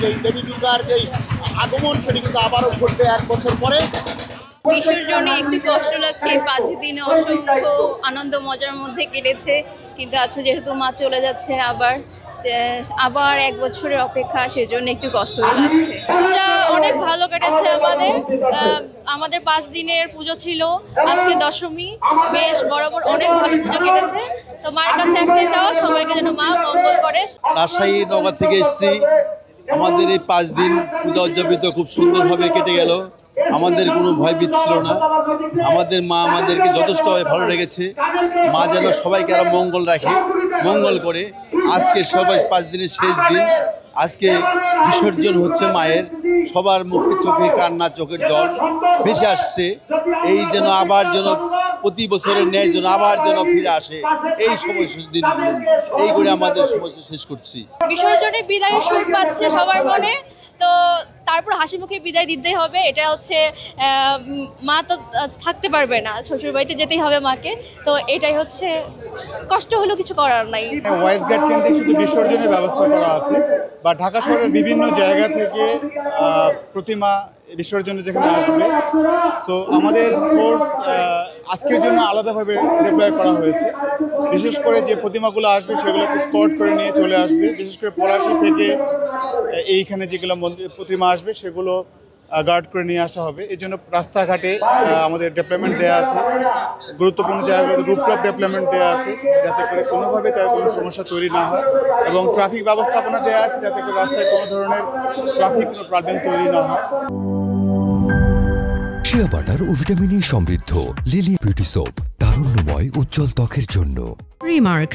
যেই দেবী দুর্গার যেই আগমন সেটি কিন্তু আবারও ঘটবে 1 বছর পরে। বিসর্জনে একটু কষ্ট লাগছে, 5 দিনে অসংখ্য আনন্দ মজার মধ্যে কেটেছে, কিন্তু আজকে যেহেতু মা চলে যাচ্ছে আবার 1 বছরের অপেক্ষা, সেজন্য একটু কষ্টই লাগছে। পূজা অনেক ভালো কেটেছে আমাদের 5 দিনের পুজো ছিল, আজকে দশমী, বেশ বরাবর অনেক ভালো পুজো কেটেছে। তো মার কাছে একটাই চাওয়া, সবাইকে যেন মা মঙ্গল করে। রাজশাহী নগর থেকে এসেছি। আমাদের এই 5 দিন পূজা উদযাপিত খুব সুন্দরভাবে কেটে গেল। আমাদের কোনো ভয়ভীত ছিল না। আমাদের মা আমাদেরকে যথেষ্টভাবে ভালো রেখেছে। মা যেন সবাইকে আরো মঙ্গল করে। আজকে সবাই 5 দিনের শেষ দিন, আজকে বিসর্জন হচ্ছে মায়ের। সবার মুখে চোখে কান্না, চোখের জল ভেসে আসছে। এই যেন আবার যেন প্রতি বছরের ন্যায় যেন আবার যেন ফিরে আসে এই সময় দিন, এই করে আমাদের সময় শেষ করছি। বিসর্জনে বিদায়ের সুখ পাচ্ছে সবার মনে, তো তারপর হাসি মুখে বিদায় দিতেই হবে। এটা হচ্ছে মা তো থাকতে পারবে না, শ্বশুরবাড়িতে যেতেই হবে মাকে, তো এটাই হচ্ছে কষ্ট হলেও কিছু করার নাই। ওয়াইজ গেট কেন্দ্রিক শুধু বিসর্জনের ব্যবস্থা করা আছে, বা ঢাকা শহরের বিভিন্ন জায়গা থেকে প্রতিমা বিসর্জনে যেখানে আসবে, সো আমাদের ফোর্স আজকের জন্য আলাদাভাবে ডিপ্লয় করা হয়েছে। বিশেষ করে যে প্রতিমাগুলো আসবে সেগুলোকে স্কট করে নিয়ে চলে আসবে। বিশেষ করে পলাশী থেকে এইখানে যেগুলো প্রতিমা আসবে সেগুলো গার্ড করে নিয়ে আসা হবে। এই জন্য রাস্তাঘাটে আমাদের ডেভেলপমেন্ট দেওয়া আছে, গুরুত্বপূর্ণ জায়গাগুলোতে রুপটপ ডেভেলপমেন্ট দেওয়া আছে, যাতে করে কোনোভাবে তার কোনো সমস্যা তৈরি না হয়, এবং ট্রাফিক ব্যবস্থাপনা দেওয়া আছে যাতে করে রাস্তায় কোনো ধরনের ট্রাফিক প্রবলেম তৈরি না হয়। শিয়া বাটার ও ভিটামিন ই সমৃদ্ধ লিলি বিউটি সোপ, তারুণ্যময় উজ্জ্বল ত্বকের জন্য। রিমার্ক